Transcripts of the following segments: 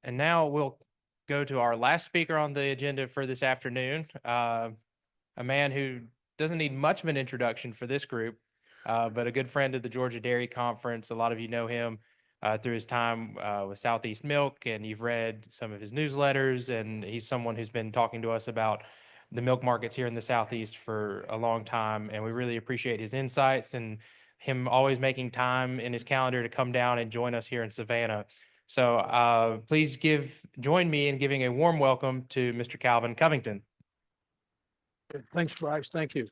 And now we'll go to our last speaker on the agenda for this afternoon, a man who doesn't need much of an introduction for this group, but a good friend of the Georgia Dairy Conference. A lot of you know him through his time with Southeast Milk, and you've read some of his newsletters, and he's someone who's been talking to us about the milk markets here in the Southeast for a long time, and we really appreciate his insights and him always making time in his calendar to come down and join us here in Savannah. So please join me in giving a warm welcome to Mr. Calvin Covington. Thanks, Bryce. Thank you.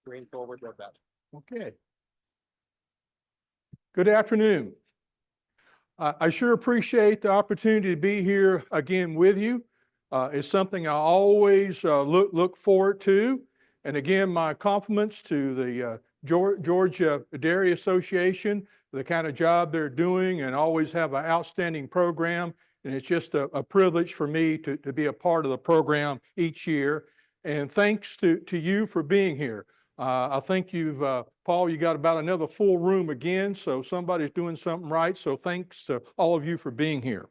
Green forward, go back. Okay. Good afternoon. I sure appreciate the opportunity to be here again with you. It's something I always look forward to. And again, my compliments to the Georgia Dairy Association, the kind of job they're doing, and always have an outstanding program. And it's just a privilege for me to be a part of the program each year. And thanks to you for being here. I think Paul, you got about another full room again, so somebody's doing something right. So thanks to all of you for being here.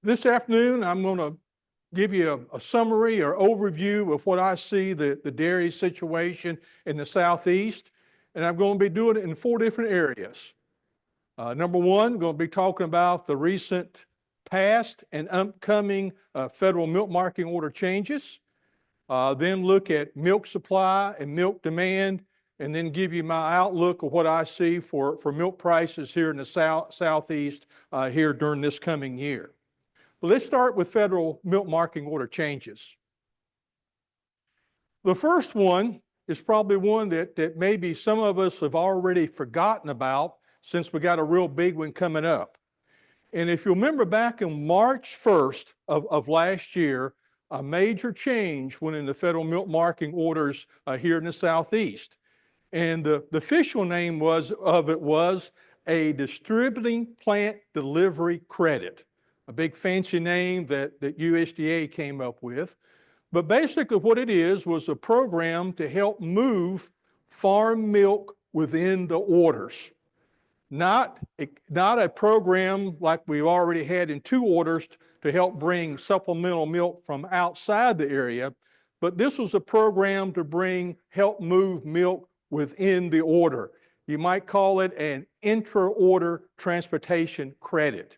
This afternoon, I'm going to give you a summary or overview of what I see the dairy situation in the Southeast, and I'm going to be doing it in 4 different areas. Number one, I'm going to be talking about the recent past and upcoming federal milk marketing order changes. Then look at milk supply and milk demand, and then give you my outlook of what I see for milk prices here in the Southeast here during this coming year. But let's start with federal milk marketing order changes. The first one is probably one that maybe some of us have already forgotten about, since we got a real big one coming up. And if you remember back in March 1st of last year, a major change went in the federal milk marketing orders here in the Southeast. And the official name was a distributing plant delivery credit, a big fancy name that USDA came up with. But basically what it is was a program to help move farm milk within the orders. Not a program like we've already had in 2 orders to help bring supplemental milk from outside the area, but this was a program to help move milk within the order. You might call it an intra-order transportation credit.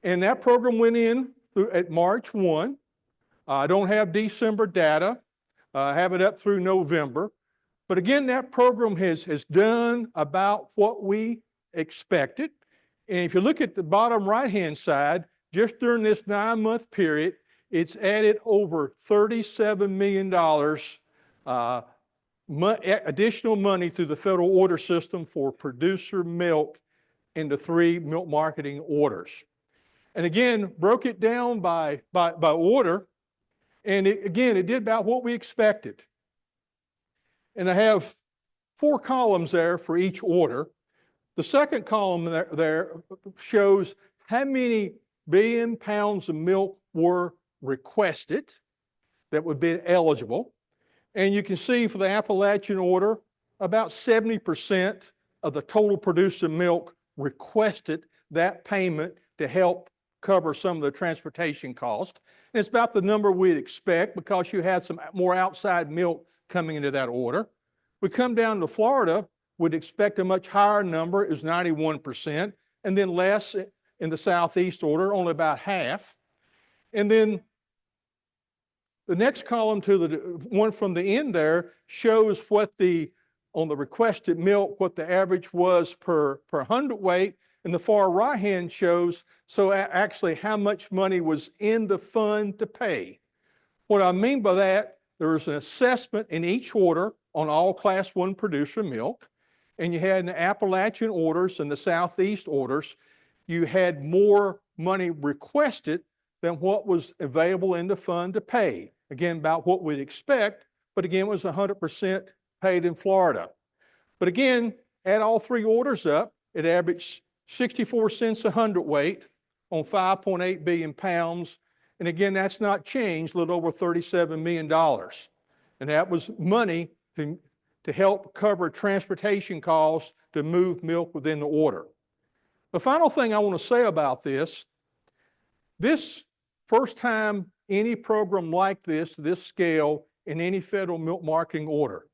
And that program went in at March 1. I don't have December data. I have it up through November. But again, that program has done about what we expected. And if you look at the bottom right-hand side, just during this 9-month period, it's added over $37 million additional money through the federal order system for producer milk into 3 milk marketing orders. And again, broke it down by order. And it did about what we expected. And I have 4 columns there for each order. The second column there shows how many billion pounds of milk were requested that would be eligible. And you can see for the Appalachian order, about 70% of the total producer milk requested that payment to help cover some of the transportation cost. And it's about the number we'd expect because you had some more outside milk coming into that order. We come down to Florida, we'd expect a much higher number, is 91%, and then less in the Southeast order, only about half. And then the next column to the one from the end there shows what on the requested milk, what the average was per hundredweight. And the far right hand shows, actually how much money was in the fund to pay. What I mean by that, there was an assessment in each order on all Class 1 producer milk. And you had in the Appalachian orders and the Southeast orders, you had more money requested than what was available in the fund to pay. Again, about what we'd expect, but again, it was 100% paid in Florida. But again, add all 3 orders up, it averaged 64 cents a hundredweight on 5.8 billion pounds. And again, that's not changed, a little over $37 million. And that was money to help cover transportation costs to move milk within the order. The final thing I want to say about this first time any program like this scale in any federal milk marketing order.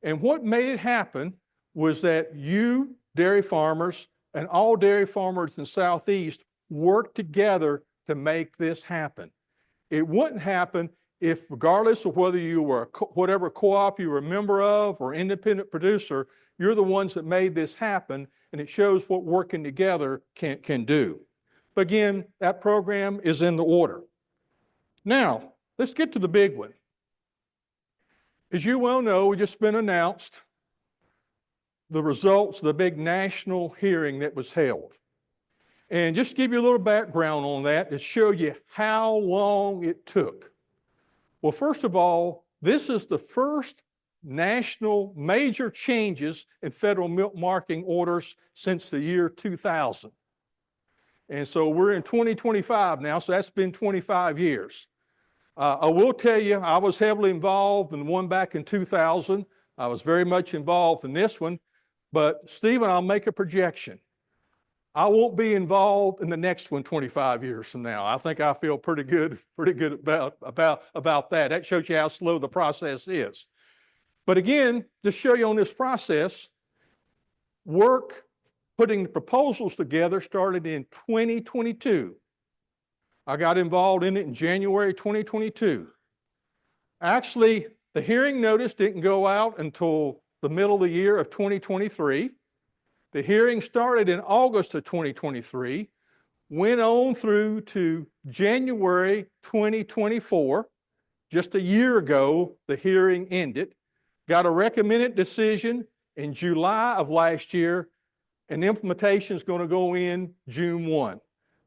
And what made it happen was that you, dairy farmers, and all dairy farmers in the Southeast worked together to make this happen. It wouldn't happen if, regardless of whether you were whatever co-op you were a member of or independent producer, you're the ones that made this happen, and it shows what working together can do. But again, that program is in the order. Now, let's get to the big one. As you well know, we just been announced the results of the big national hearing that was held. And just to give you a little background on that to show you how long it took. Well, first of all, this is the first national major changes in federal milk marketing orders since the year 2000. And so we're in 2025 now, so that's been 25 years. I will tell you, I was heavily involved in the one back in 2000. I was very much involved in this one. But Stephen, I'll make a projection. I won't be involved in the next one 25 years from now. I think I feel pretty good about that. That shows you how slow the process is. But again, to show you on this process, work putting the proposals together started in 2022. I got involved in it in January 2022. Actually, the hearing notice didn't go out until the middle of the year of 2023. The hearing started in August of 2023, went on through to January 2024. Just a year ago, the hearing ended. Got a recommended decision in July of last year, and implementation is going to go in June 1.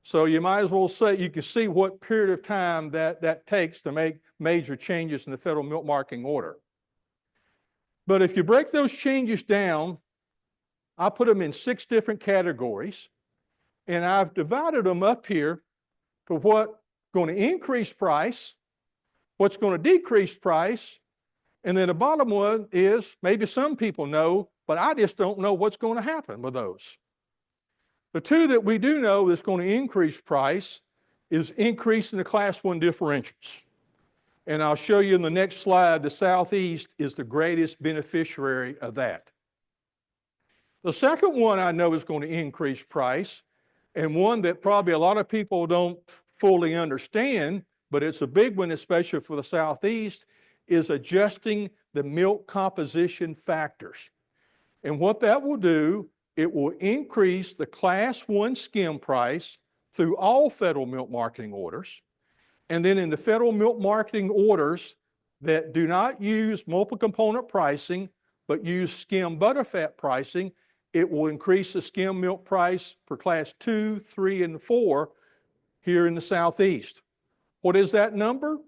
So you might as well say, you can see what period of time that takes to make major changes in the federal milk marketing order. But if you break those changes down, I put them in 6 different categories, and I've divided them up here to what's going to increase price, what's going to decrease price, and then the bottom one is, maybe some people know, but I just don't know what's going to happen with those. The 2 that we do know that's going to increase price is increasing the Class 1 differentials. And I'll show you in the next slide, the Southeast is the greatest beneficiary of that. The second one I know is going to increase price, and one that probably a lot of people don't fully understand, but it's a big one, especially for the Southeast, is adjusting the milk composition factors. And what that will do, it will increase the Class 1 skim price through all federal milk marketing orders. And then in the federal milk marketing orders that do not use multiple component pricing, but use skim butterfat pricing, it will increase the skim milk price for Class 2, 3, and 4 here in the Southeast. What is that number?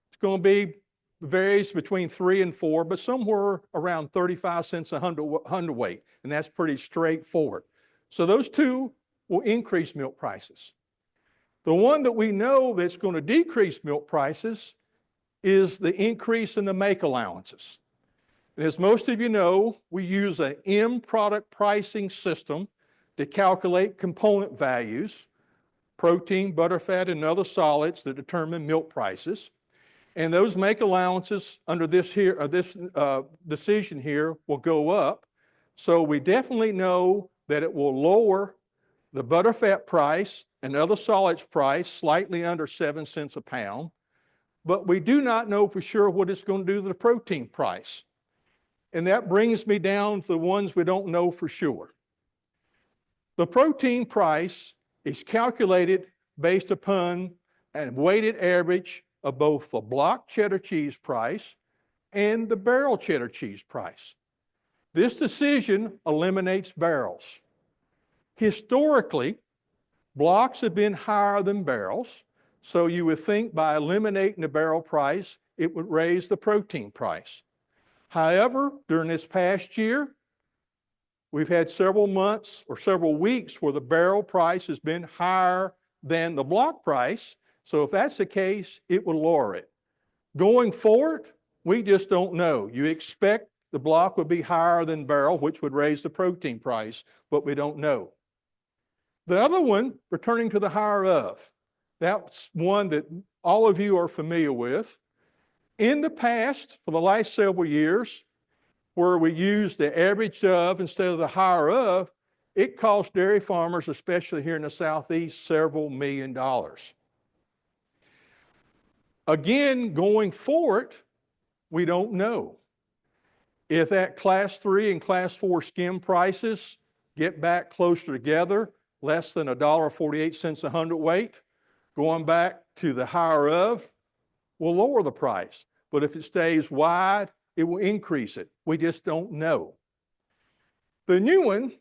It's going to be, varies between 3 and 4, but somewhere around 35 cents a hundredweight, and that's pretty straightforward. So those 2 will increase milk prices. The one that we know that's going to decrease milk prices is the increase in the make allowances. And as most of you know, we use an M product pricing system to calculate component values, protein, butterfat, and other solids that determine milk prices. And those make allowances under this decision here will go up. So we definitely know that it will lower the butterfat price and other solids price slightly under 7 cents a pound. But we do not know for sure what it's going to do to the protein price. And that brings me down to the ones we don't know for sure. The protein price is calculated based upon a weighted average of both the block cheddar cheese price and the barrel cheddar cheese price. This decision eliminates barrels. Historically, blocks have been higher than barrels, so you would think by eliminating the barrel price, it would raise the protein price. However, during this past year, we've had several months or several weeks where the barrel price has been higher than the block price. So if that's the case, it will lower it. Going forward, we just don't know. You expect the block would be higher than barrel, which would raise the protein price, but we don't know. The other one, returning to the higher of, that's one that all of you are familiar with. In the past, for the last several years, where we use the average of instead of the higher of, it cost dairy farmers, especially here in the Southeast, several $millions. Again, going forward, we don't know. If that class 3 and class 4 skim prices get back closer together, less than $1.48 a hundredweight, going back to the higher of, will lower the price. But if it stays wide, it will increase it. We just don't know. The new one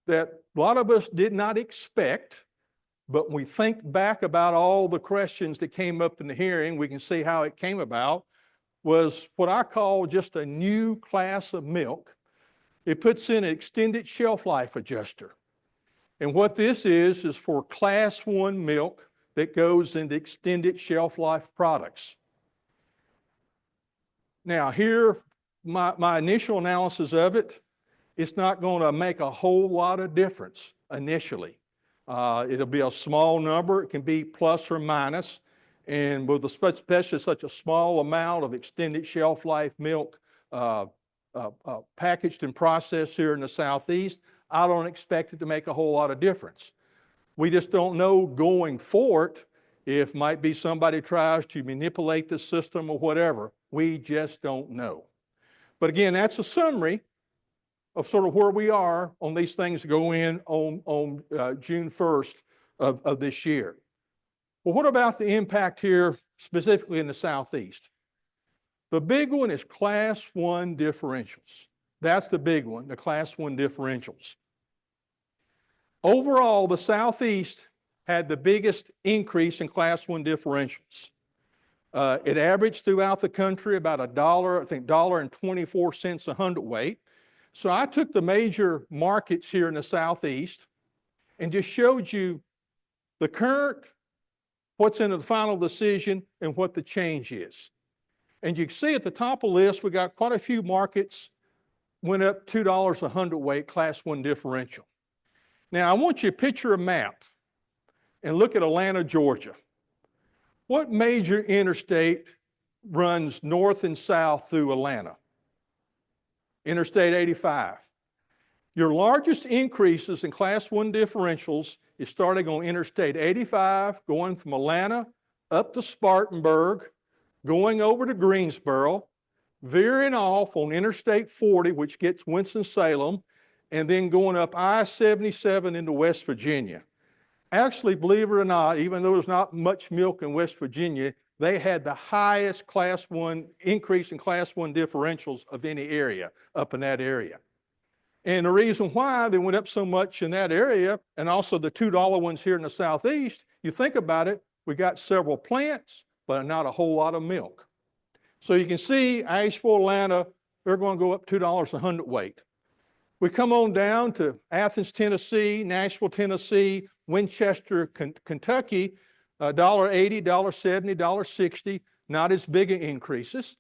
that a lot of us did not expect, but when we think back about all the questions that came up in the hearing, we can see how it came about, was what I call just a new class of milk. It puts in an extended shelf life adjuster. And what this is for class 1 milk that goes into extended shelf life products. Now here, my initial analysis of it, it's not going to make a whole lot of difference initially. It'll be a small number. It can be plus or minus. And with especially such a small amount of extended shelf life milk packaged and processed here in the Southeast, I don't expect it to make a whole lot of difference. We just don't know going forward if might be somebody tries to manipulate the system or whatever. We just don't know. But again, that's a summary of sort of where we are on these things that go in on June 1st of this year. Well, what about the impact here specifically in the Southeast? The big one is class 1 differentials. That's the big one, the class 1 differentials. Overall, the Southeast had the biggest increase in class 1 differentials. It averaged throughout the country about $1, I think $1.24 a hundredweight. So I took the major markets here in the Southeast and just showed you the current, what's in the final decision, and what the change is. And you can see at the top of the list, we got quite a few markets went up $2 a hundredweight class 1 differential. Now I want you to picture a map and look at Atlanta, Georgia. What major interstate runs north and south through Atlanta? Interstate 85. Your largest increases in class 1 differentials is starting on Interstate 85, going from Atlanta up to Spartanburg, going over to Greensboro, veering off on Interstate 40, which gets Winston-Salem, and then going up I-77 into West Virginia. Actually, believe it or not, even though there's not much milk in West Virginia, they had the highest class 1 increase in class 1 differentials of any area up in that area. And the reason why they went up so much in that area, and also the $2 ones here in the Southeast, you think about it, we got several plants, but not a whole lot of milk. So you can see Asheville, Atlanta, they're going to go up $2 a hundredweight. We come on down to Athens, Tennessee, Nashville, Tennessee, Winchester, Kentucky, $1.80, $1.70, $1.60, not as big increases.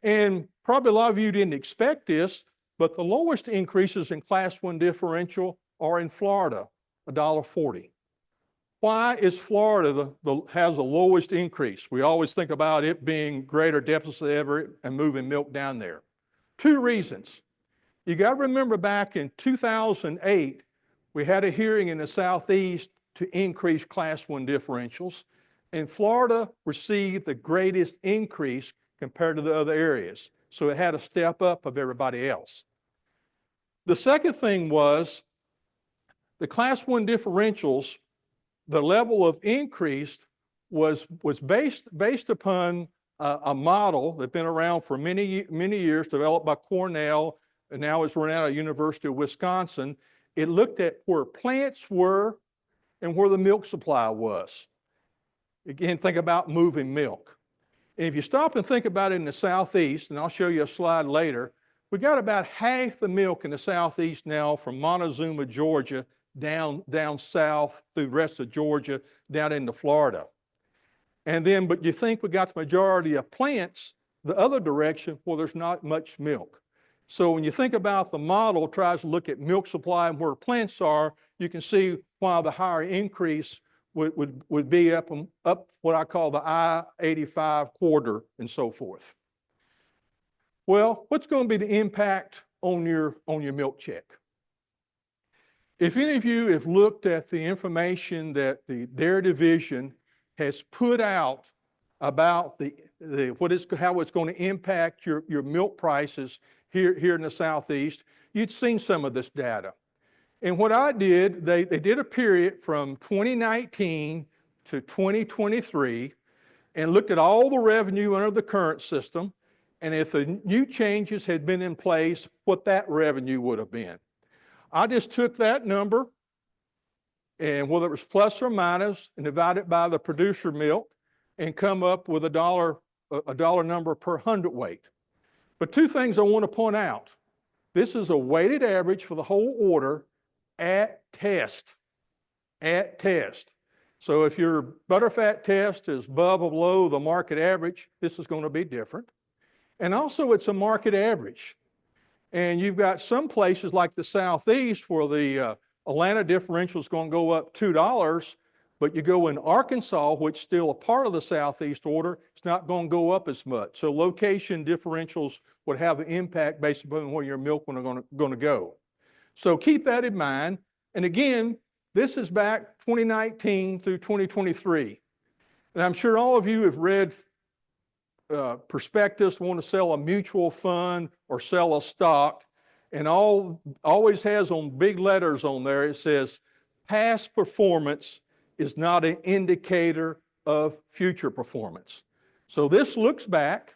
And probably a lot of you didn't expect this, but the lowest increases in class 1 differential are in Florida, $1.40. Why is Florida has the lowest increase? We always think about it being greater deficit ever and moving milk down there. 2 reasons. You got to remember back in 2008, we had a hearing in the Southeast to increase class 1 differentials, and Florida received the greatest increase compared to the other areas. So it had a step up of everybody else. The second thing was the class 1 differentials, the level of increase was based upon a model that's been around for many years, developed by Cornell, and now it's run out of University of Wisconsin. It looked at where plants were and where the milk supply was. Again, think about moving milk. And if you stop and think about it in the Southeast, and I'll show you a slide later, we got about half the milk in the Southeast now from Montezuma, Georgia, down south through the rest of Georgia, down into Florida. And then, but you think we got the majority of plants the other direction where there's not much milk. So when you think about the model, tries to look at milk supply and where plants are, you can see why the higher increase would be up what I call the I-85 corridor and so forth. Well, what's going to be the impact on your milk check? If any of you have looked at the information that the Dairy Division has put out about how it's going to impact your milk prices here in the Southeast, you'd seen some of this data. And what I did, they did a period from 2019 to 2023 and looked at all the revenue under the current system, and if the new changes had been in place, what that revenue would have been. I just took that number, and whether it was plus or minus, and divided by the producer milk, and come up with a dollar number per hundredweight. But two things I want to point out. This is a weighted average for the whole order at test. At test. So if your butterfat test is above or below the market average, this is going to be different. And also it's a market average. And you've got some places like the Southeast where the Atlanta differential is going to go up $2, but you go in Arkansas, which is still a part of the Southeast order, it's not going to go up as much. So location differentials would have an impact based upon where your milk are going to go. So keep that in mind. And again, this is back 2019 through 2023. And I'm sure all of you have read prospectus, want to sell a mutual fund or sell a stock, and always has on big letters on there, it says, past performance is not an indicator of future performance. So this looks back.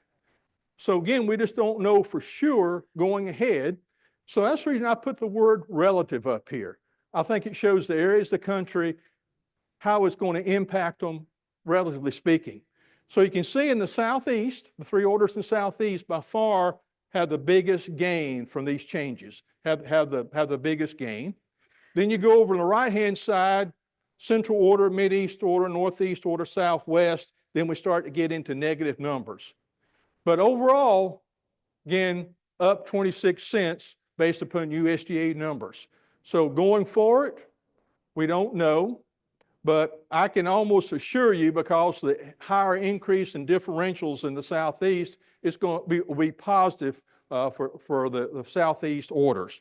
So again, we just don't know for sure going ahead. So that's the reason I put the word relative up here. I think it shows the areas of the country, how it's going to impact them, relatively speaking. So you can see in the Southeast, the three orders in the Southeast by far have the biggest gain from these changes, have the biggest gain. Then you go over on the right-hand side, Central order, Mideast order, Northeast order, Southwest, then we start to get into negative numbers. But overall, again, up 26 cents based upon USDA numbers. So going forward, we don't know. But I can almost assure you, because the higher increase in differentials in the Southeast, it's going to be positive for the Southeast orders.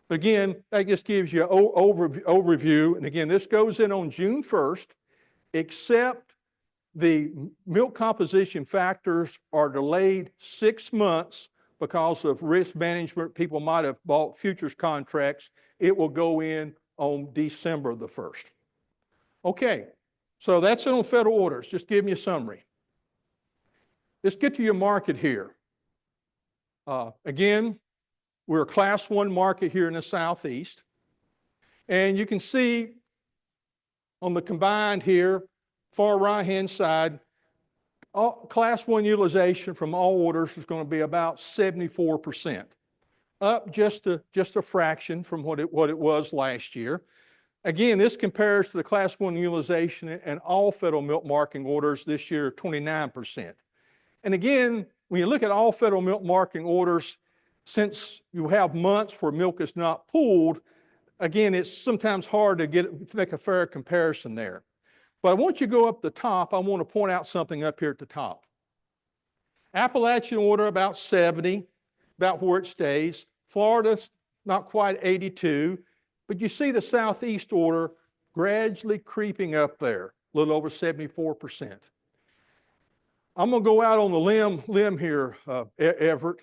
But again, that just gives you an overview. And again, this goes in on June 1st, except the milk composition factors are delayed 6 months because of risk management. People might have bought futures contracts. It will go in on December the 1st. Okay, so that's it on federal orders. Just give me a summary. Let's get to your market here. Again, we're a Class 1 market here in the Southeast. And you can see on the combined here, far right-hand side, Class 1 utilization from all orders is going to be about 74%, up just a fraction from what it was last year. Again, this compares to the Class 1 utilization and all federal milk marketing orders this year, 29%. And again, when you look at all federal milk marketing orders, since you have months where milk is not pooled, again, it's sometimes hard to make a fair comparison there. But I want you to go up the top. I want to point out something up here at the top. Appalachian order about 70, about where it stays. Florida's not quite 82. But you see the Southeast order gradually creeping up there, a little over 74%. I'm going to go out on the limb here, Everett,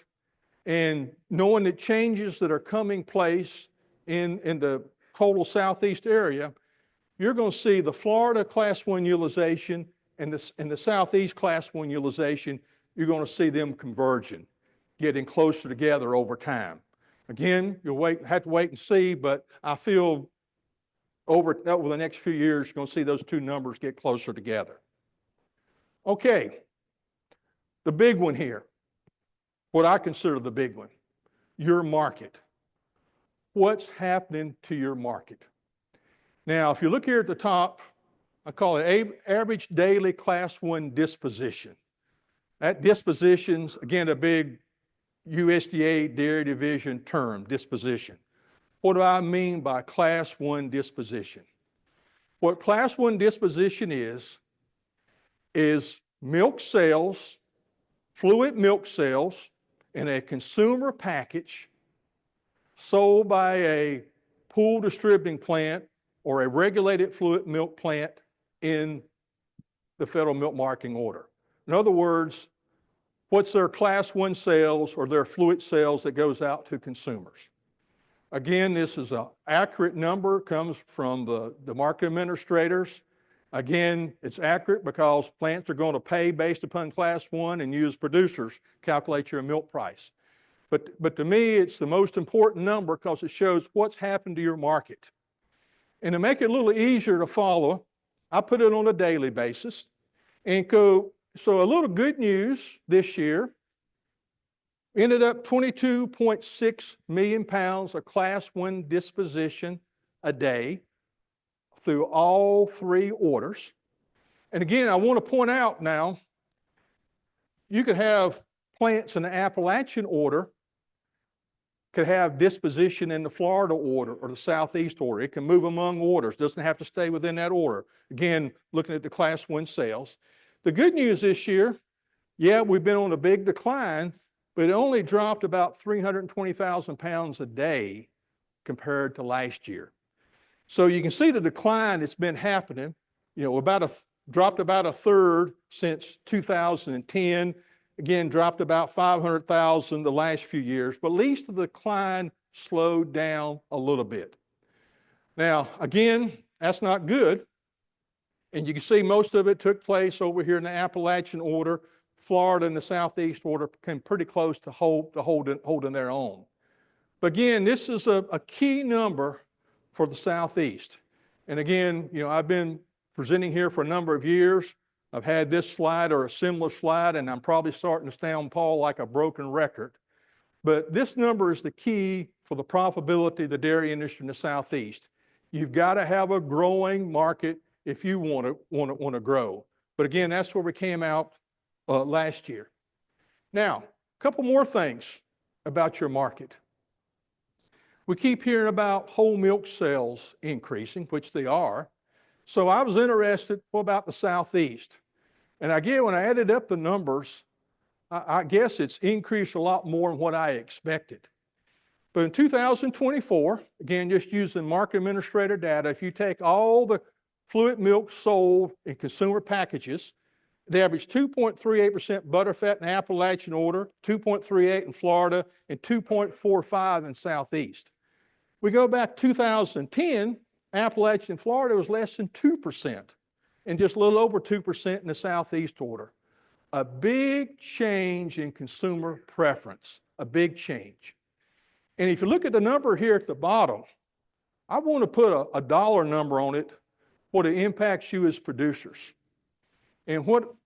and knowing the changes that are coming place in the total Southeast area, you're going to see the Florida Class 1 utilization and the Southeast Class 1 utilization, you're going to see them converging, getting closer together over time. Again, you'll have to wait and see, but I feel over the next few years, you're going to see those two numbers get closer together. Okay, the big one here, what I consider the big one, your market. What's happening to your market? Now, if you look here at the top, I call it average daily Class 1 disposition. That disposition's, again, a big USDA Dairy Division term, disposition. What do I mean by Class 1 disposition? What Class 1 disposition is milk sales, fluid milk sales in a consumer package sold by a pool distributing plant or a regulated fluid milk plant in the federal milk marketing order. In other words, what's their Class 1 sales or their fluid sales that goes out to consumers. Again, this is an accurate number, comes from the market administrators. Again, it's accurate because plants are going to pay based upon Class 1 and you as producers calculate your milk price. But to me, it's the most important number because it shows what's happened to your market. And to make it a little easier to follow, I put it on a daily basis. And so a little good news this year, ended up 22.6 million pounds of Class 1 disposition a day through all three orders. And again, I want to point out now, you could have plants in the Appalachian order could have disposition in the Florida order or the Southeast order. It can move among orders, doesn't have to stay within that order. Again, looking at the Class 1 sales. The good news this year, yeah, we've been on a big decline, but it only dropped about 320,000 pounds a day compared to last year. So you can see the decline that's been happening, you know, dropped about a third since 2010. Again, dropped about 500,000 the last few years, but at least the decline slowed down a little bit. Now, again, that's not good. And you can see most of it took place over here in the Appalachian order. Florida and the Southeast order came pretty close to holding their own. But again, this is a key number for the Southeast. And again, you know, I've been presenting here for a number of years. I've had this slide or a similar slide, and I'm probably starting to sound, Paul, like a broken record. But this number is the key for the profitability of the dairy industry in the Southeast. You've got to have a growing market if you want to grow. But again, that's where we came out last year. Now, a couple more things about your market. We keep hearing about whole milk sales increasing, which they are. So I was interested, what about the Southeast? And again, when I added up the numbers, I guess it's increased a lot more than what I expected. But in 2024, again, just using market administrator data, if you take all the fluid milk sold in consumer packages, they average 2.38% butterfat in the Appalachian order, 2.38 in Florida, and 2.45 in Southeast. We go back 2010, Appalachian Florida was less than 2%, and just a little over 2% in the Southeast order. A big change in consumer preference, a big change. And if you look at the number here at the bottom, I want to put a dollar number on it, what it impacts you as producers. And what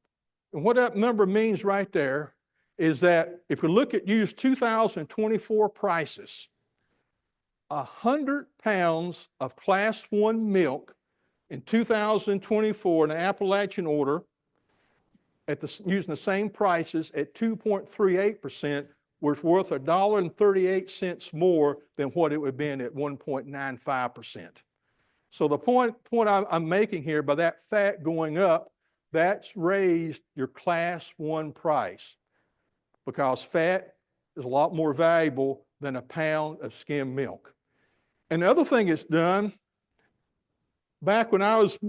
that number means right there is that if we look at use 2024 prices, 100 pounds of Class 1 milk in 2024 in the Appalachian order using the same prices at 2.38% was worth $1.38 more than what it would have been at 1.95%. So the point I'm making here, by that fat going up, that's raised your Class 1 price because fat is a lot more valuable than a pound of skim milk. And the other thing it's done, back when I was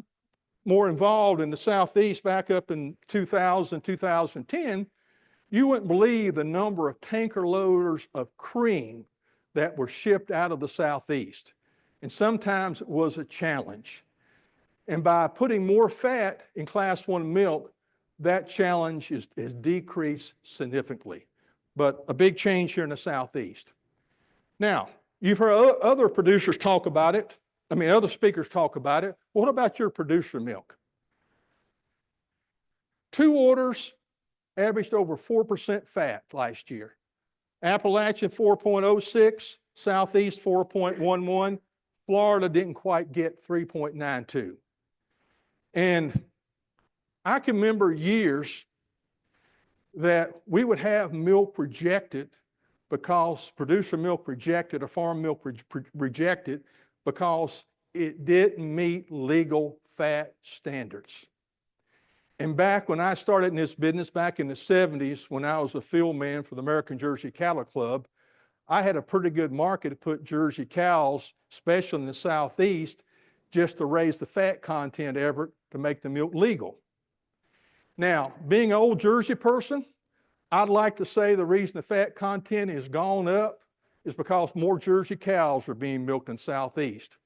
more involved in the Southeast, back up in 2000, 2010, you wouldn't believe the number of tanker loaders of cream that were shipped out of the Southeast. And sometimes it was a challenge. And by putting more fat in Class 1 milk, that challenge is decreased significantly. But a big change here in the Southeast. Now, you've heard other producers talk about it. Other speakers talk about it. What about your producer milk? 2 orders averaged over 4% fat last year. Appalachian 4.06, Southeast 4.11, Florida didn't quite get 3.92. And I can remember years that we would have milk rejected because producer milk rejected or farm milk rejected because it didn't meet legal fat standards. And back when I started in this business back in the 70s, when I was a field man for the American Jersey Cattle Club, I had a pretty good market to put Jersey cows, especially in the Southeast, just to raise the fat content ever to make the milk legal. Now, being an old Jersey person, I'd like to say the reason the fat content has gone up is because more Jersey cows are being milked in the Southeast.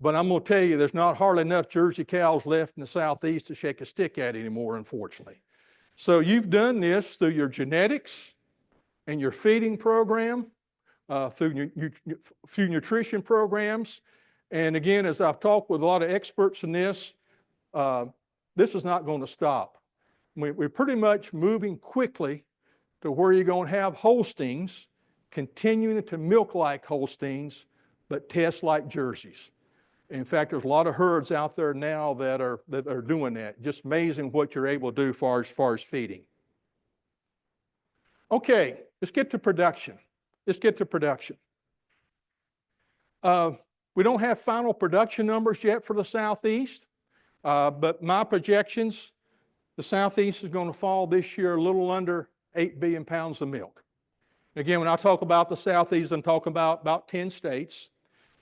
But I'm going to tell you, there's not hardly enough Jersey cows left in the Southeast to shake a stick at anymore, unfortunately. So you've done this through your genetics and your feeding program, through nutrition programs. And again, as I've talked with a lot of experts in this is not going to stop. We're pretty much moving quickly to where you're going to have Holsteins continuing to milk like Holsteins, but test like Jerseys. In fact, there's a lot of herds out there now that are doing that. Just amazing what you're able to do as far as feeding. Okay, let's get to production. We don't have final production numbers yet for the Southeast, but my projections, the Southeast is going to fall this year a little under 8 billion pounds of milk. Again, when I talk about the Southeast, I'm talking about 10 states,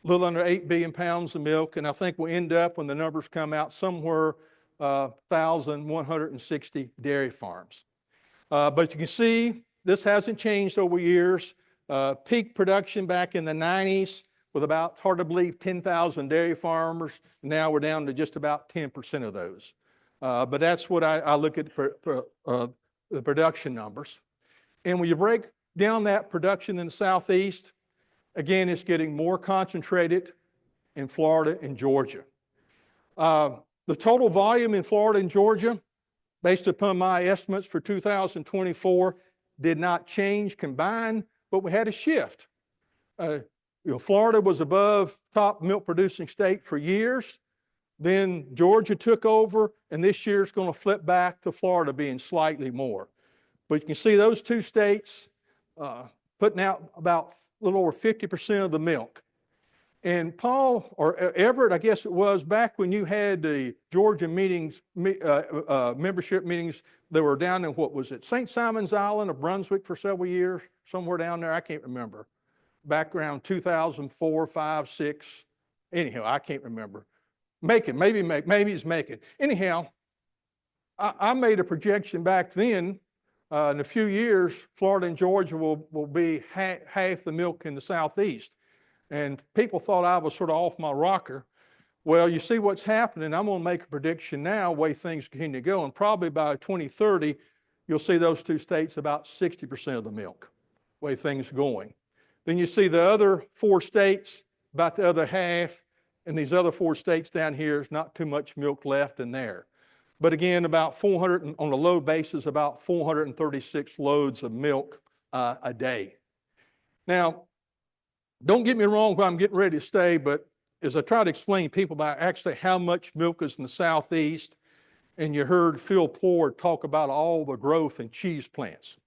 a little under 8 billion pounds of milk, and I think we'll end up, when the numbers come out, somewhere 1,160 dairy farms. But you can see this hasn't changed over years. Peak production back in the 90s with about, it's hard to believe, 10,000 dairy farmers. Now we're down to just about 10% of those. But that's what I look at the production numbers. And when you break down that production in the Southeast, again, it's getting more concentrated in Florida and Georgia. The total volume in Florida and Georgia, based upon my estimates for 2024, did not change combined, but we had a shift. Florida was above top milk producing state for years. Then Georgia took over, and this year it's going to flip back to Florida being slightly more. But you can see those two states putting out about a little over 50% of the milk. And Paul, or Everett, I guess it was, back when you had the Georgia meetings, membership meetings, they were down in, what was it, St. Simon's Island or Brunswick for several years, somewhere down there, I can't remember. Back around 2004, 5, 6, anyhow, I can't remember. Maybe it's Macon. Anyhow, I made a projection back then, in a few years, Florida and Georgia will be half the milk in the Southeast. And people thought I was sort of off my rocker. Well, you see what's happening. I'm going to make a prediction now, the way things continue to go, and probably by 2030, you'll see those two states about 60% of the milk, the way things are going. Then you see the other 4 states, about the other half, and these other 4 states down here, there's not too much milk left in there. But again, about 400, on a load basis, about 436 loads of milk a day. Now, don't get me wrong where I'm getting ready to stay, but as I try to explain to people about actually how much milk is in the Southeast, and you heard Phil Plord talk about all the growth in cheese plants.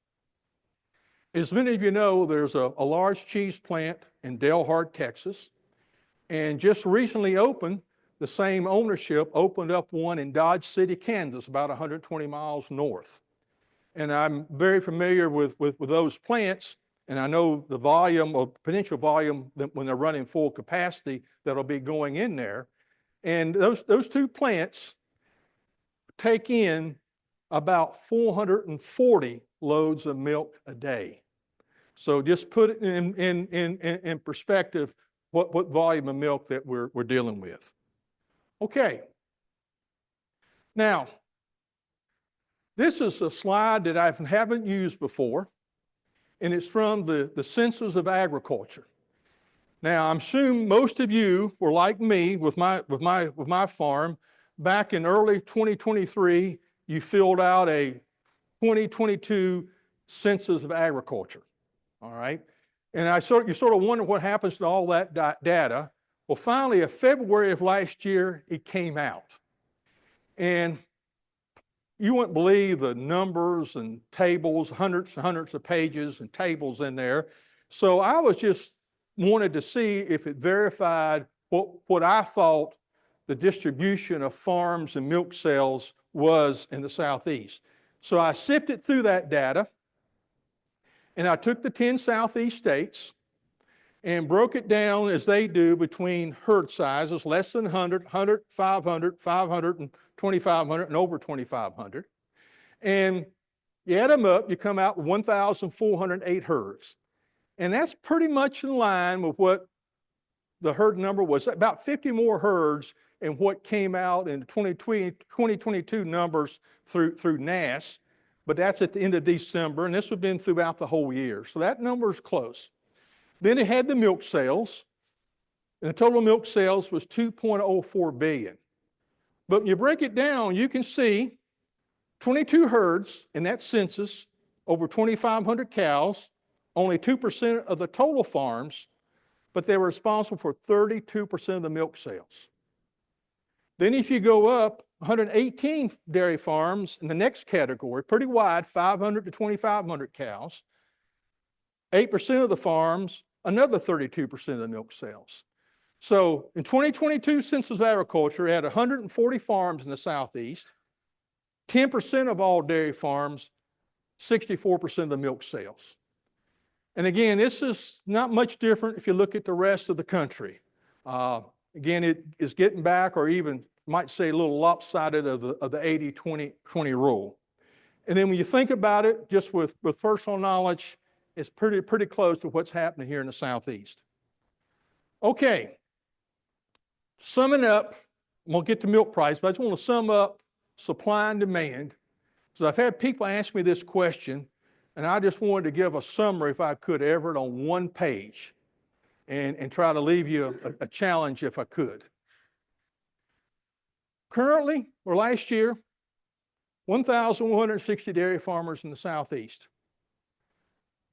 As many of you know, there's a large cheese plant in Delhart, Texas, and just recently opened, the same ownership opened up one in Dodge City, Kansas, about 120 miles north. And I'm very familiar with those plants, and I know the volume or potential volume that when they're running full capacity that'll be going in there. And those 2 plants take in about 440 loads of milk a day. So just put it in perspective what volume of milk that we're dealing with. Okay. Now, this is a slide that I haven't used before, and it's from the Census of Agriculture. Now, I'm assuming most of you were like me with my farm. Back in early 2023, you filled out a 2022 Census of Agriculture. All right. And you sort of wonder what happens to all that data. Well, finally, in February of last year, it came out. And you wouldn't believe the numbers and tables, hundreds and hundreds of pages and tables in there. So I was just wanted to see if it verified what I thought the distribution of farms and milk sales was in the Southeast. So I sifted through that data, and I took the 10 Southeast states and broke it down as they do between herd sizes, less than 100, 100, 500, 500, and 2,500, and over 2,500. And you add them up, you come out with 1,408 herds. And that's pretty much in line with what the herd number was, about 50 more herds in what came out in the 2022 numbers through NASS, but that's at the end of December, and this would have been throughout the whole year. So that number is close. Then it had the milk sales, and the total milk sales was 2.04 billion. But when you break it down, you can see 22 herds in that census, over 2,500 cows, only 2% of the total farms, but they were responsible for 32% of the milk sales. Then if you go up, 118 dairy farms in the next category, pretty wide, 500 to 2,500 cows, 8% of the farms, another 32% of the milk sales. So in 2022 Census of Agriculture, it had 140 farms in the Southeast, 10% of all dairy farms, 64% of the milk sales. And again, this is not much different if you look at the rest of the country. Again, it is getting back, or even might say a little lopsided of the 80-20-20 rule. And then when you think about it, just with personal knowledge, it's pretty close to what's happening here in the Southeast. Okay, summing up, we'll get to milk price, but I just want to sum up supply and demand. So I've had people ask me this question, and I just wanted to give a summary, if I could, Everett, on one page and try to leave you a challenge if I could. Currently, or last year, 1,160 dairy farmers in the Southeast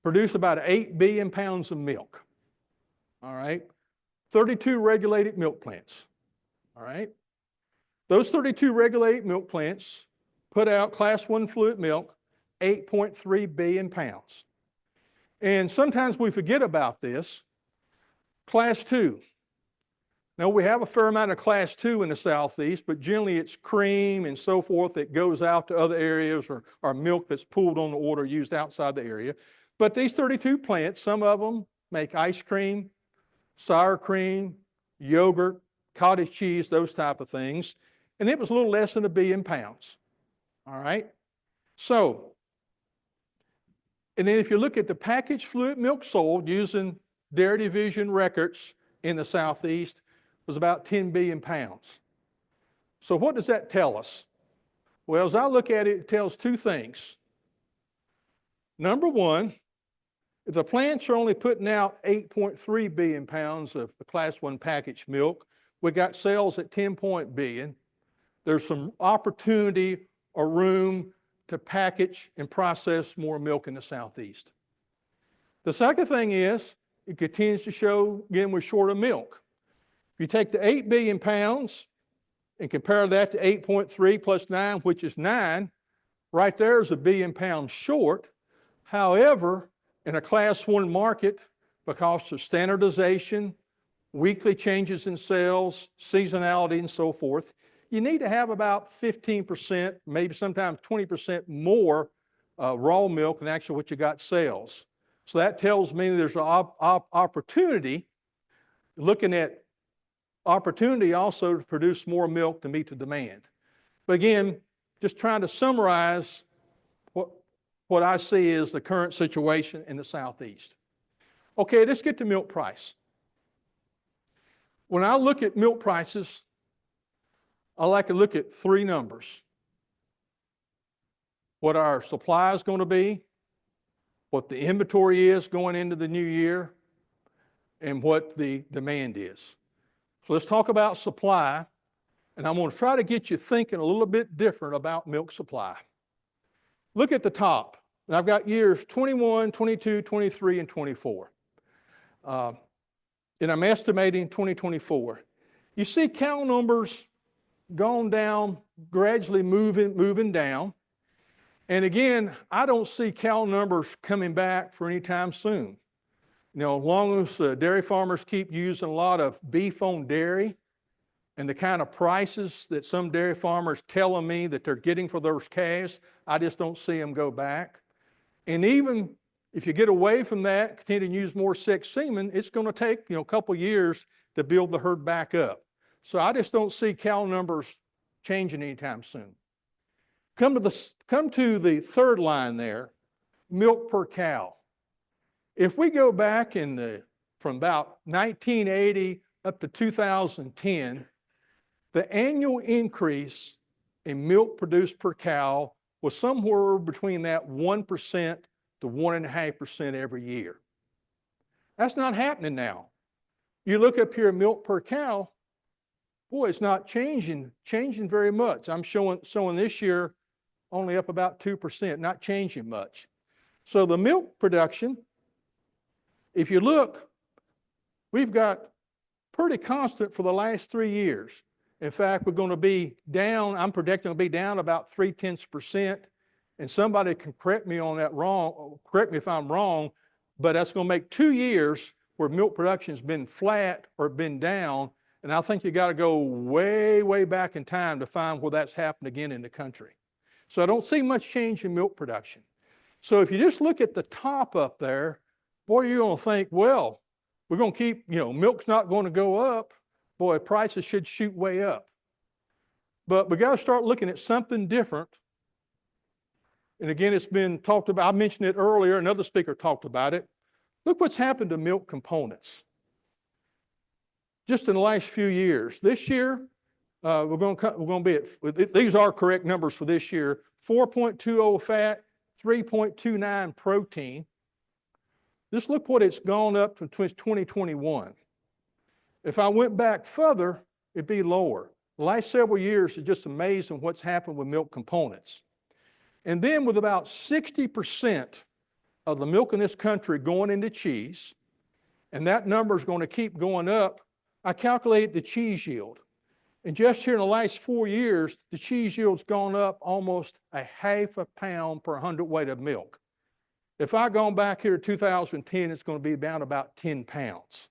produce about 8 billion pounds of milk. All right. 32 regulated milk plants. All right. Those 32 regulated milk plants put out Class 1 fluid milk, 8.3 billion pounds. And sometimes we forget about this. Class 2. Now, we have a fair amount of Class 2 in the Southeast, but generally it's cream and so forth that goes out to other areas, or milk that's pooled on the order used outside the area. But these 32 plants, some of them make ice cream, sour cream, yogurt, cottage cheese, those type of things. And it was a little less than 1 billion pounds. All right? So, and then if you look at the packaged fluid milk sold using Dairy Division records in the Southeast, it was about 10 billion pounds. So what does that tell us? Well, as I look at it, it tells two things. Number one, if the plants are only putting out 8.3 billion pounds of the Class 1 packaged milk, we got sales at 10 billion. There's some opportunity or room to package and process more milk in the Southeast. The second thing is, it continues to show, again, we're short of milk. If you take the 8 billion pounds and compare that to 8.3 plus 9, which is 9, right there is 1 billion pounds short. However, in a Class 1 market, because of standardization, weekly changes in sales, seasonality, and so forth, you need to have about 15%, maybe sometimes 20% more raw milk than actually what you got sales. So that tells me there's an opportunity, looking at opportunity also to produce more milk to meet the demand. But again, just trying to summarize what I see is the current situation in the Southeast. Okay, let's get to milk price. When I look at milk prices, I like to look at three numbers. What our supply is going to be, what the inventory is going into the new year, and what the demand is. So let's talk about supply, and I'm going to try to get you thinking a little bit different about milk supply. Look at the top. And I've got years 21, 22, 23, and 24. And I'm estimating 2024. You see cow numbers gone down, gradually moving down. And again, I don't see cow numbers coming back for any time soon. As long as dairy farmers keep using a lot of beef on dairy and the kind of prices that some dairy farmers telling me that they're getting for those calves, I just don't see them go back. And even if you get away from that, continue to use more sex semen, it's going to take a couple years to build the herd back up. So I just don't see cow numbers changing anytime soon. Come to the third line there, milk per cow. If we go back from about 1980 up to 2010, the annual increase in milk produced per cow was somewhere between that 1% to 1.5% every year. That's not happening now. You look up here, milk per cow, boy, it's not changing very much. I'm showing this year only up about 2%, not changing much. So the milk production, if you look, we've got pretty constant for the last 3 years. In fact, we're going to be down, I'm predicting to be down about 0.3%. And somebody can correct me on that wrong, correct me if I'm wrong, but that's going to make 2 years where milk production has been flat or been down. And I think you got to go way, way back in time to find where that's happened again in the country. So I don't see much change in milk production. So if you just look at the top up there, boy, you're going to think, well, we're going to keep, milk's not going to go up. Boy, prices should shoot way up. But we got to start looking at something different. And again, it's been talked about. I mentioned it earlier. Another speaker talked about it. Look what's happened to milk components just in the last few years. This year, we're going to be at, these are correct numbers for this year, 4.20 fat, 3.29 protein. Just look what it's gone up to 2021. If I went back further, it'd be lower. The last several years is just amazing what's happened with milk components. And then with about 60% of the milk in this country going into cheese, and that number is going to keep going up, I calculate the cheese yield. And just here in the last 4 years, the cheese yield's gone up almost 0.5 pound per hundredweight of milk. If I gone back here to 2010, it's going to be down about 10 pounds.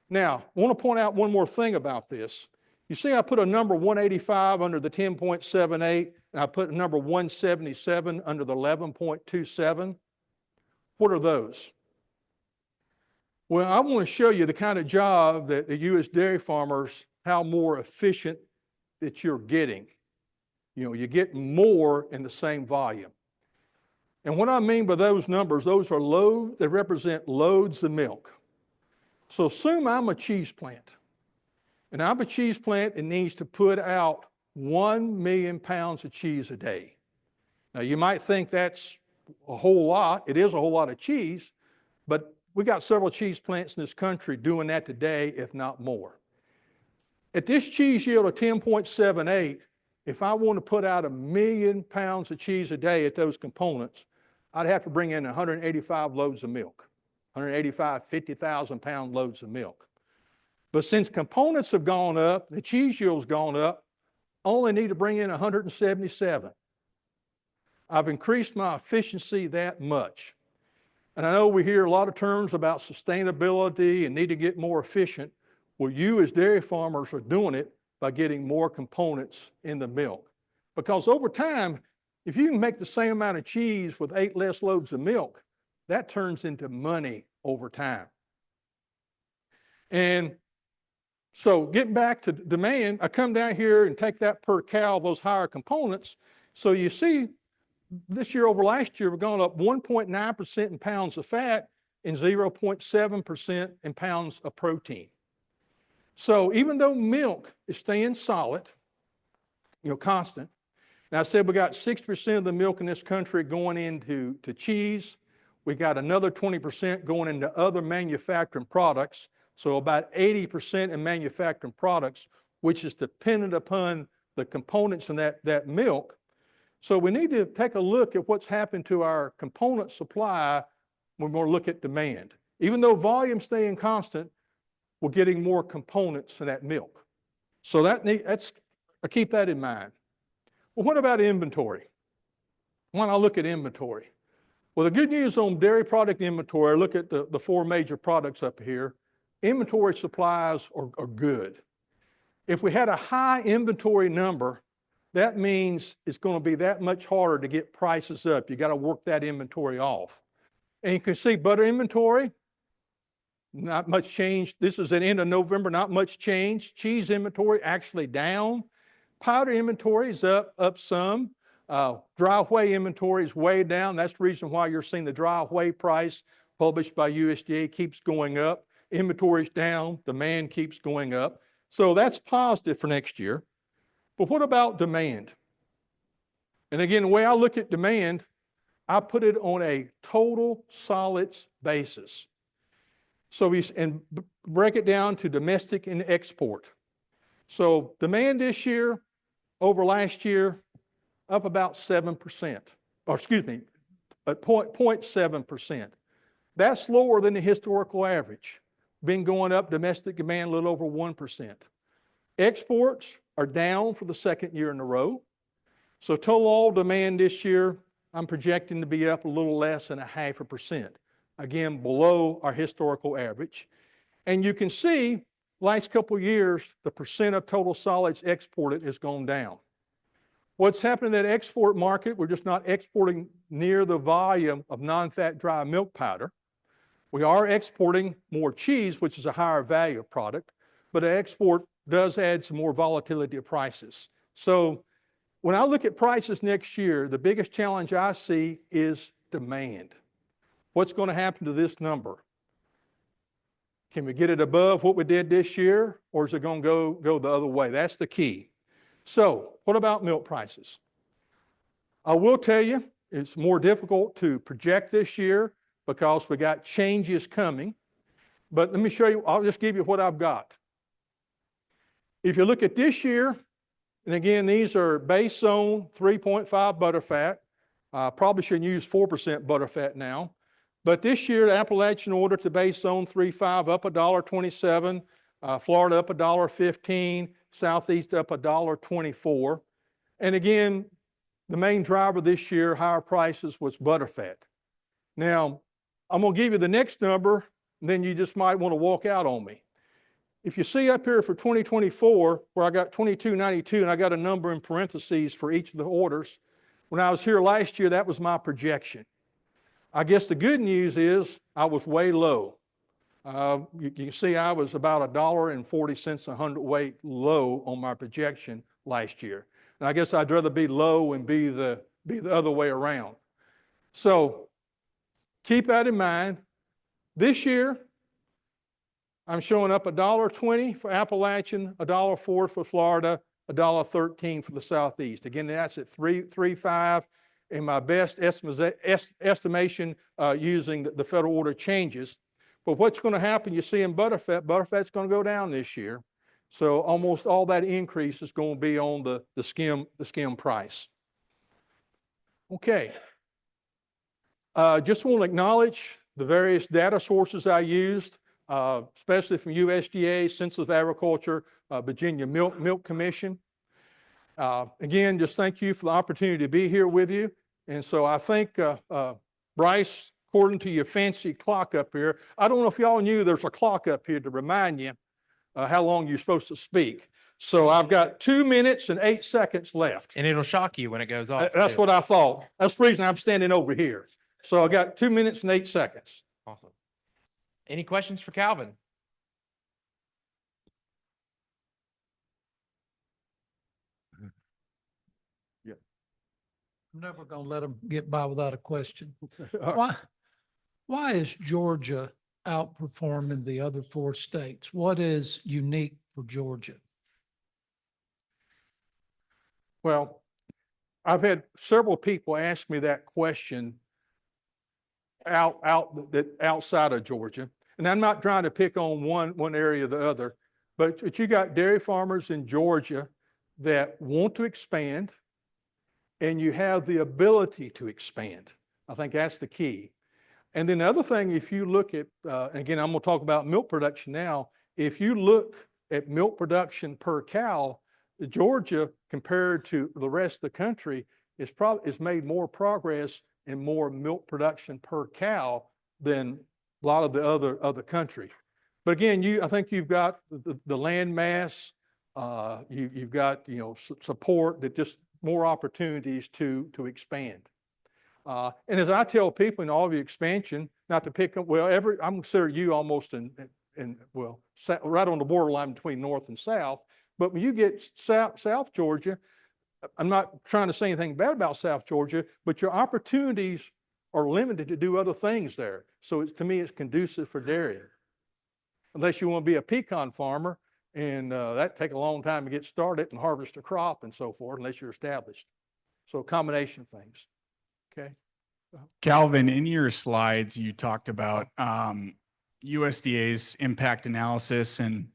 Now, I want to point out one more thing about this. You see I put a number 185 under the 10.78, and I put a number 177 under the 11.27. What are those? Well, I want to show you the kind of job that the U.S. dairy farmers, how more efficient that you're getting. You get more in the same volume. And what I mean by those numbers, those are loads, they represent loads of milk. So assume I'm a cheese plant. And I'm a cheese plant that needs to put out 1 million pounds of cheese a day. Now, you might think that's a whole lot. It is a whole lot of cheese, but we got several cheese plants in this country doing that today, if not more. At this cheese yield of 10.78, if I want to put out 1 million pounds of cheese a day at those components, I'd have to bring in 185 loads of milk, 185 50,000 pound loads of milk. But since components have gone up, the cheese yield's gone up, I only need to bring in 177. I've increased my efficiency that much. And I know we hear a lot of terms about sustainability and need to get more efficient. Well, you as dairy farmers are doing it by getting more components in the milk. Because over time, if you can make the same amount of cheese with 8 less loads of milk, that turns into money over time. And so getting back to demand, I come down here and take that per cow, those higher components. So you see, this year over last year, we're going up 1.9% in pounds of fat and 0.7% in pounds of protein. So even though milk is staying solid, constant, now I said we got 60% of the milk in this country going into cheese. We got another 20% going into other manufacturing products. So about 80% in manufacturing products, which is dependent upon the components in that milk. So we need to take a look at what's happened to our component supply when we're going to look at demand. Even though volume's staying constant, we're getting more components in that milk. So I keep that in mind. Well, what about inventory? When I look at inventory, Well, the good news on dairy product inventory, look at the four major products up here. Inventory supplies are good. If we had a high inventory number, that means it's going to be that much harder to get prices up. You got to work that inventory off. And you can see butter inventory, not much change. This is at the end of November, not much change. Cheese inventory actually down. Powder inventory is up some. Dry whey inventory is way down. That's the reason why you're seeing the dry whey price published by USDA keeps going up. Inventory is down, demand keeps going up. So that's positive for next year. But what about demand? And again, the way I look at demand, I put it on a total solids basis. So break it down to domestic and export. So demand this year over last year, up about 7%, or excuse me, 0.7%. That's lower than the historical average. Been going up, domestic demand a little over 1%. Exports are down for the second year in a row. So total oil demand this year, I'm projecting to be up a little less than 0.5%. Again, below our historical average. And you can see, last couple of years, the percent of total solids exported has gone down. What's happening in that export market, we're just not exporting near the volume of non-fat dry milk powder. We are exporting more cheese, which is a higher value product, but export does add some more volatility of prices. So when I look at prices next year, the biggest challenge I see is demand. What's going to happen to this number? Can we get it above what we did this year, or is it going to go the other way? That's the key. So what about milk prices? I will tell you, it's more difficult to project this year because we got changes coming. But let me show you, I'll just give you what I've got. If you look at this year, and again, these are base zone 3.5 butterfat. Probably shouldn't use 4% butterfat now. But this year, the Appalachian order to base zone 3.5 up $1.27, Florida up $1.15, Southeast up $1.24. And again, the main driver this year, higher prices, was butterfat. Now, I'm going to give you the next number, and then you just might want to walk out on me. If you see up here for 2024, where I got 22.92, and I got a number in parentheses for each of the orders, when I was here last year, that was my projection. I guess the good news is I was way low. You can see I was about $1.40 a hundredweight low on my projection last year. And I guess I'd rather be low and be the other way around. So keep that in mind. This year, I'm showing up $1.20 for Appalachian, $1.04 for Florida, $1.13 for the Southeast. Again, that's at 3.5, and my best estimation using the federal order changes. But what's going to happen, you see in butterfat's going to go down this year. So almost all that increase is going to be on the skim price. Okay. Just want to acknowledge the various data sources I used, especially from USDA, Census of Agriculture, Virginia Milk Commission. Again, just thank you for the opportunity to be here with you. And so I think, Bryce, according to your fancy clock up here, I don't know if y'all knew there's a clock up here to remind you how long you're supposed to speak. So I've got 2 minutes and 8 seconds left. And it'll shock you when it goes off. That's what I thought. That's the reason I'm standing over here. So I got 2 minutes and 8 seconds. Awesome. Any questions for Calvin? Yeah. I'm never going to let them get by without a question. All right. Why is Georgia outperforming the other 4 states? What is unique for Georgia? Well, I've had several people ask me that question outside of Georgia. And I'm not trying to pick on one area or the other, but you got dairy farmers in Georgia that want to expand, and you have the ability to expand. I think that's the key. And then the other thing, if you look at, again, I'm going to talk about milk production now. If you look at milk production per cow, Georgia, compared to the rest of the country, is made more progress and more milk production per cow than a lot of the other country. But again, I think you've got the land mass, you've got, support, that just more opportunities to expand. And as I tell people in all of your expansion, not to pick up, I'm consider you almost right on the borderline between North and South. But when you get South Georgia, I'm not trying to say anything bad about South Georgia, but your opportunities are limited to do other things there. So to me, it's conducive for dairy. Unless you want to be a pecan farmer, and that take a long time to get started and harvest a crop and so forth, unless you're established. So a combination of things. Okay. Calvin, in your slides, you talked about USDA's impact analysis and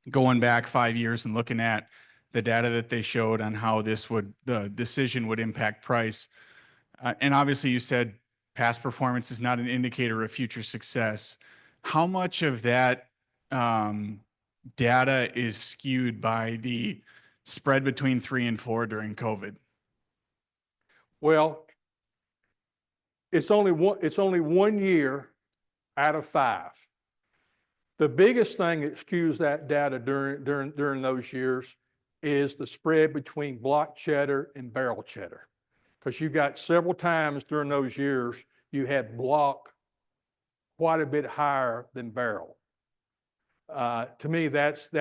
going back 5 years and looking at the data that they showed on how the decision would impact price. And obviously you said past performance is not an indicator of future success. How much of that data is skewed by the spread between 3 and 4 during COVID? Well, it's only 1 year out of 5. The biggest thing that skews that data during those years is the spread between block cheddar and barrel cheddar. Because you got several times during those years, you had block quite a bit higher than barrel. To me, that's a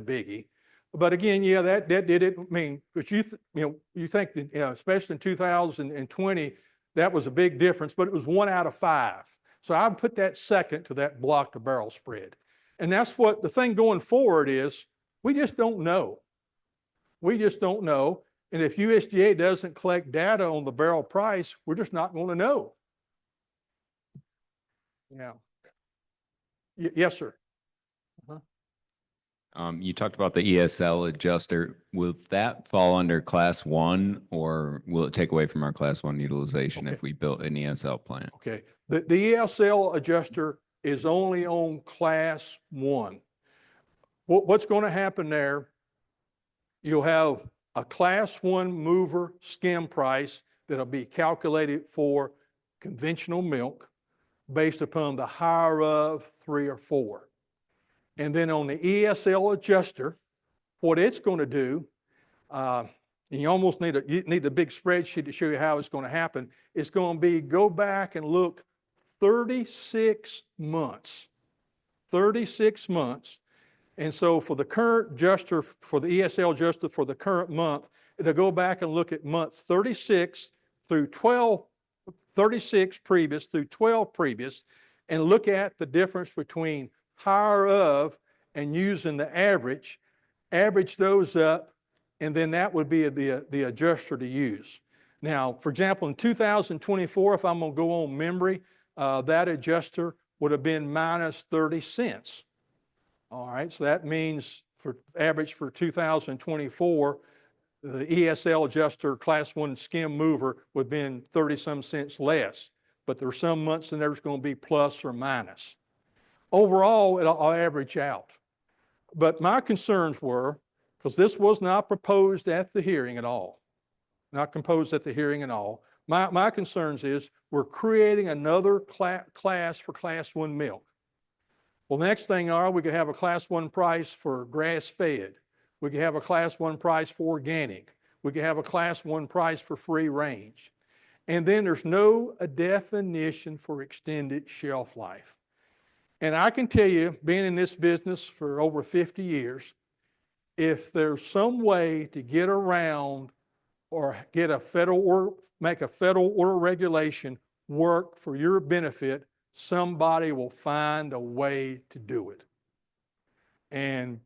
biggie. But again, yeah, that did it. I mean, but you think that, especially in 2020, that was a big difference, but it was 1 out of 5. So I would put that second to that block to barrel spread. And that's what the thing going forward is. We just don't know. We just don't know. And if USDA doesn't collect data on the barrel price, we're just not going to know. Yeah. Yes, sir. You talked about the ESL adjuster. Will that fall under class 1, or will it take away from our class 1 utilization if we built an ESL plant? Okay. The ESL adjuster is only on class 1. What's going to happen there, you'll have a class 1 mover skim price that'll be calculated for conventional milk based upon the higher of 3 or 4. And then on the ESL adjuster, what it's going to do, and you almost need a big spreadsheet to show you how it's going to happen. It's going to be go back and look 36 months. 36 months. And so for the current adjuster, for the ESL adjuster for the current month, it'll go back and look at months 36 through 12, 36 previous through 12 previous, and look at the difference between higher of and using the average those up, and then that would be the adjuster to use. Now, for example, in 2024, if I'm going to go on memory, that adjuster would have been minus 30 cents. All right, so that means for average for 2024, the ESL adjuster class 1 skim mover would have been 30-some cents less, but there are some months in there that's going to be plus or minus. Overall, it'll average out. But my concerns were, because this was not proposed at the hearing at all, not proposed at the hearing at all. My concerns is we're creating another class for class 1 milk. Well, the next thing we could have a class 1 price for grass-fed. We could have a class 1 price for organic. We could have a class 1 price for free range. And then there's no definition for extended shelf life. And I can tell you, being in this business for over 50 years, if there's some way to get around or get a federal order, make a federal order regulation work for your benefit, somebody will find a way to do it. And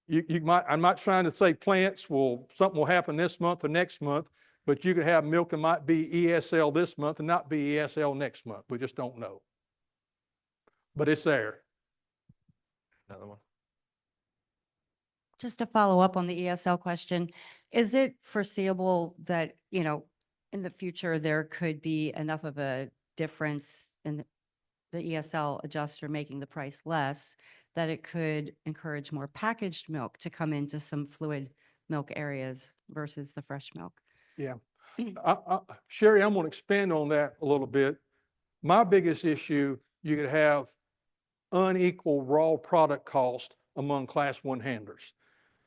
I'm not trying to say something will happen this month or next month, but you could have milk that might be ESL this month and not be ESL next month. We just don't know. But it's there. Another one. Just to follow up on the ESL question, is it foreseeable that, in the future, there could be enough of a difference in the ESL adjuster making the price less that it could encourage more packaged milk to come into some fluid milk areas versus the fresh milk? Yeah. Sherry, I'm going to expand on that a little bit. My biggest issue, you could have unequal raw product cost among Class 1 handlers.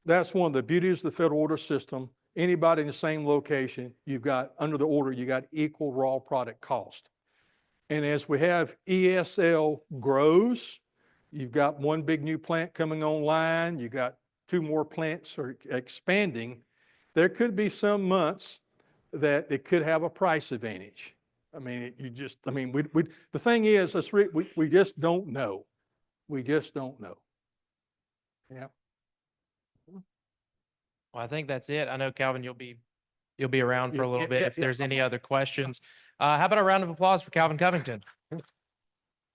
That's one of the beauties of the federal order system. Anybody in the same location, you've got, under the order, you got equal raw product cost. And as we have ESL grows, you've got one big new plant coming online, you got 2 more plants are expanding, there could be some months that it could have a price advantage. I mean, the thing is, we just don't know. We just don't know. Yeah. Well, I think that's it. I know Calvin, you'll be around for a Yeah, little yeah, bit yeah, if yeah. there's any other questions. How about a round of applause for Calvin Covington?